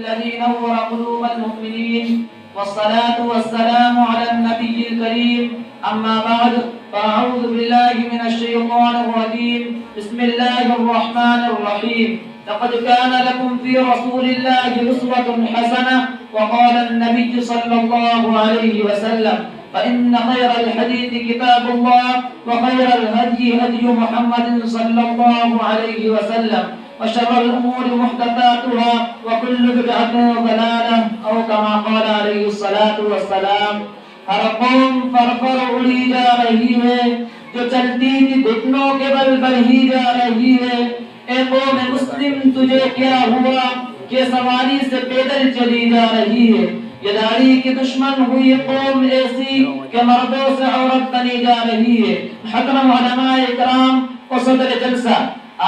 الذي نور قلوب المؤمنين، والصلاة والسلام على النبي الكريم. أما بعد، فأعوذ بالله من الشيطان الرجيم. بسم الله الرحمن الرحيم. لقد كان لكم في رسول الله أسوة حسنة. وقال النبي صلى الله عليه وسلم: فإن خير الحديث كتاب الله، وخير الهدي هدي محمد صلى الله عليه وسلم، وشر الأمور محدثاتها، وكل بدعة ضلالة، أو كما قال عليه الصلاة والسلام. ہر قوم فرفر اڑی جا رہی ہے، جو چلتی تھی گھٹنوں کے بل بڑھی جا رہی ہے. اے قوم مسلم، تجھے کیا ہوا کہ سواری سے پیدل چلی جا رہی ہے؟ یہ داڑھی کی دشمن ہوئی قوم ایسی کہ مردوں سے عورت بنی جا رہی ہے. محترم علماء اکرام و صدر جلسہ،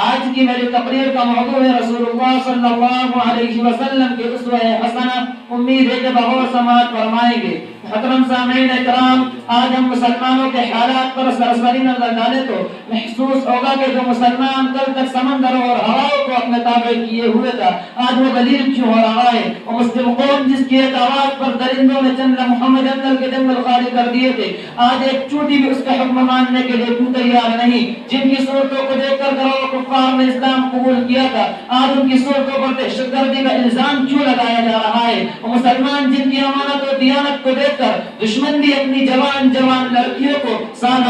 آج کی میری تقریر کا موضوع ہے رسول اللہ صلی اللہ علیہ وسلم کی اسوہ حسنہ. امید ہے کہ بغور سماعت فرمائیں گے. محترم سامعین اکرام، آج ہم مسلمانوں کے حالات پر سرسری نظر ڈالیں تو محسوس ہوگا کہ جو مسلمان کل تک سمندروں اور ہواؤں کو اپنے تابع کیے ہوئے تھا، آج وہ غلیظ کیوں ہو رہا ہے. اور مسلم قوم جس کی ایک آواز پر درندوں نے چند محمد جنگل کے جنگل خالی کر دیے تھے، آج ایک چوٹی بھی اس کا حکم ماننے کے لیے کیوں تیار نہیں. جن کی صورتوں کو دیکھ کر گروہ کفار نے اسلام قبول کیا تھا، آج ان کی صورتوں پر دہشت گردی کا الزام کیوں لگایا جا رہا ہے. اور مسلمان جن کی امانت و دیانت کو دیکھ کر دشمن بھی اپنی جوان لڑکیوں کو سال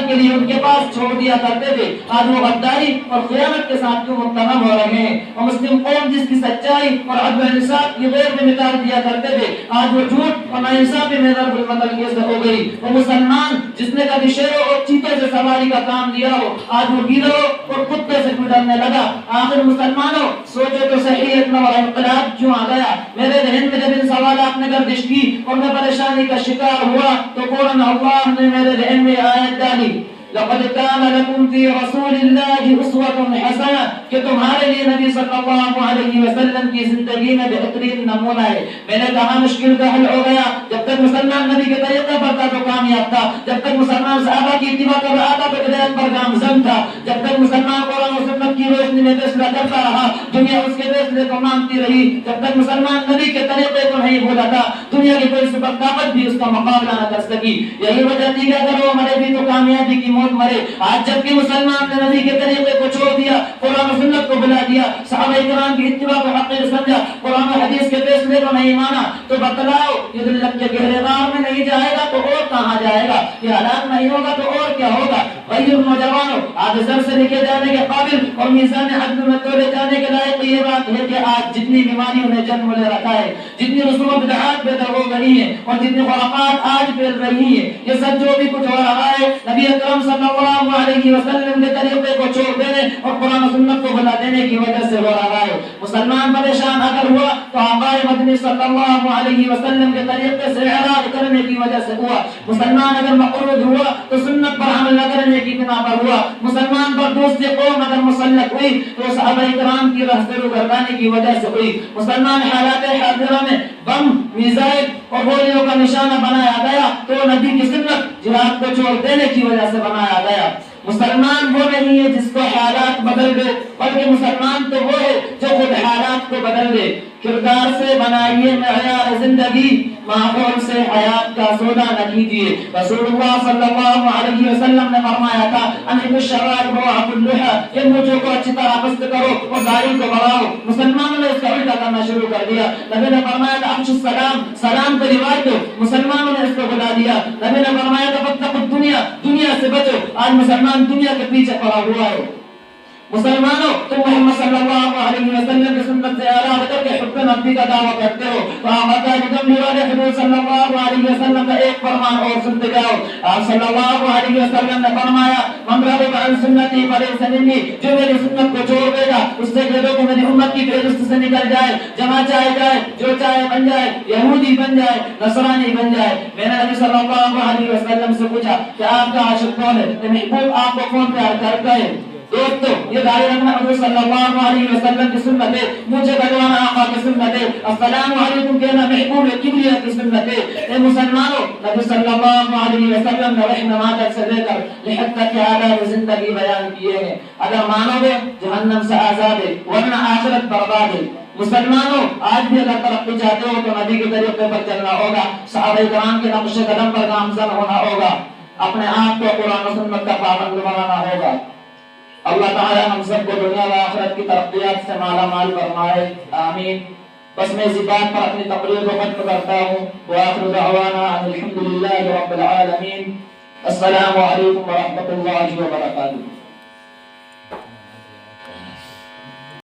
کے لیے ان کے پاس چھوڑ دیا کرتے تھے، آج وہ غداری اور خیانت کے ساتھ کیوں متهم ہو رہے ہیں. اور مسلم قوم جس کی سچائی اور عدل و انصاف کی غیر میں نکال دیا کرتے تھے، آج وہ جھوٹ اور ناانصافی میں ضرب المثل کیسے ہو گئی. اور مسلمان جس نے کبھی شیروں اور چیتے سے سواری کا کام دیا ہو، آج وہ گیدڑوں اور کتے سے ڈرنے لگا. آخر مسلمانوں سوچو تو صحیح، اتنا بڑا انقلاب کیوں آ گیا؟ میرے ذہن میں جب ان سوالات نے گردش کی اور میں پریشانی کا شکار ہوا تو فوراً اللہ نے میرے ذہن میں آیت ڈالی: لقد كان لكم في رسول الله أسوة حسنة، کہ تمہارے لیے نبی صلی اللہ علیہ وسلم کی زندگی میں بہترین نمونہ ہے. میں نے کہا مشکل کا حل ہو گیا. جب تک مسلمان نبی کے طریقے پر تھا تو کامیاب تھا، جب تک مسلمان صحابہ کی اتباع کر رہا تھا تو ہدایت پر گامزن تھا، جب تک مسلمان قرآن و سنت کی روشنی میں فیصلہ کرتا رہا دنیا اس کے فیصلے کو مانتی رہی. جب تک مسلمان نبی کے طریقے کو نہیں بھولا تھا دنیا کی کوئی سپر طاقت بھی اس کا مقابلہ نہ کر سکی. یہی وجہ تھی کہ اگر وہ مرے بھی تو کامیابی کی موت مرے. آج جب کہ مسلمان نے نبی کے طریقے کو چھوڑ دیا، قرآن و سنت کو بلا دیا، صحابہ کرام کی اتباع کو حقیر سمجھا، قرآن و حدیث کے فیصلے کو نہیں مانا، تو بتلاؤ یہ ذلت کے گہرے غار میں نہیں جائے گا تو اور کہاں جائے گا؟ یہ حالات نہیں ہوگا تو اور کیا ہوگا؟ غیر نوجوانوں، آج سر سے لکھے جانے کے قابل اور میزان عدل میں تولے جانے کے لائق یہ بات ہے کہ آج جتنی بیماریوں نے جنم لے رکھا ہے، جتنی رسوم و بدعات پیدا ہو رہی ہیں اور جتنی خرافات آج پھیل رہی ہیں، یہ سب جو بھی کچھ ہو رہا ہے نبی اکرم صلی اللہ علیہ وسلم کے طریقے کو چھوڑ دینے اور قرآن و سنت کو بلا دینے کی وجہ سے ہو رہا ہے. مسلمان پریشان اگر ہوا تو آقا مدنی صلی اللہ علیہ وسلم کے طریقے سے اعراض کرنے کی وجہ سے ہوا. مسلمان اگر مقروض ہوا تو سنت پر عمل نہ کرنے کی بنا پر ہوا. مسلمان پر دوسری قوم اگر مسلط ہوئی تو صحابہ کرام کی راہ سے گردانے کی وجہ سے ہوئی. مسلمان حالات حاضرہ میں بم، میزائل اور گولیوں کا نشانہ بنایا گیا تو نبی کی سنت جہاد کو چھوڑ دینے کی وجہ سے بنایا گیا. مسلمان وہ نہیں ہے جس کو حالات بدل دے، بلکہ مسلمان تو وہ ہے جو خود حالات کو بدل دے. کردار سے بنائیے معیار زندگی، ماحول سے حیات کا سودا نہ کیجیے. رسول اللہ صلی اللہ علیہ وسلم نے فرمایا تھا: انحب الشوارب وعف اللحى، یہ مونچھوں کو اچھی طرح بست کرو اور داڑھی کو بڑھاؤ. مسلمانوں نے اس کا الٹا کرنا شروع کر دیا. نبی نے فرمایا تھا: افشوا السلام، سلام کو رواج دو. مسلمانوں نے اس کو بلا دیا. نبی نے فرمایا تھا: فاتقوا الدنيا، دنیا سے بچو. آج مسلمان دنیا کے پیچھے پڑا ہوا ہے. مسلمانوں تم محمد صلی اللہ علیہ وسلم کی سنت سے اعراض کر کے حب نبی کا دعویٰ کرتے ہو تو آپ حضور صلی اللہ علیہ وسلم کا ایک فرمان اور سنتے جاؤ. آپ صلی اللہ علیہ وسلم نے فرمایا: من رغب عن سنتی فلیس منی، جو میری سنت کو چھوڑ دے گا اس سے کہہ دو کہ میری امت کی فہرست سے نکل جائے. جہاں چاہے جائے، جو چاہے بن جائے، یہودی بن جائے، نصرانی بن جائے. میں نے نبی صلی اللہ علیہ وسلم سے پوچھا کہ آپ کا عاشق کون ہے؟ محبوب آپ کو کون پیار کرتا ہے؟ دوستو یہ داڑھی رکھنا حضور صلی اللہ علیہ وسلم کی سنت ہے. مجھے بلوانا آقا کی سنت ہے. السلام علیکم کہنا محبوب کبریا کی سنت ہے. اے مسلمانوں، نبی صلی اللہ علیہ وسلم نے رحمت سے لے کر لحد تک آداب زندگی بیان کیے ہیں. اگر مانو گے جہنم سے آزاد ہے ورنہ آخرت برباد ہے. مسلمانوں آج بھی اگر ترقی چاہتے ہو تو نبی کے طریقے پر چلنا ہوگا، صحابہ کرام کے نقش قدم پر گامزن ہونا ہوگا، اپنے آپ کو قرآن و سنت کا پابند بنانا ہوگا۔ اللہ تعالی ہم سب کو دنیا و آخرت کی ترقیات سے مالا مال فرمائے، آمین۔ بس میں اسی بات پر اپنی تقریر کو ختم کرتا ہوں، وآخر دعوانا ان الحمد للہ رب العالمین۔ السلام علیکم ورحمۃ اللہ وبرکاتہ۔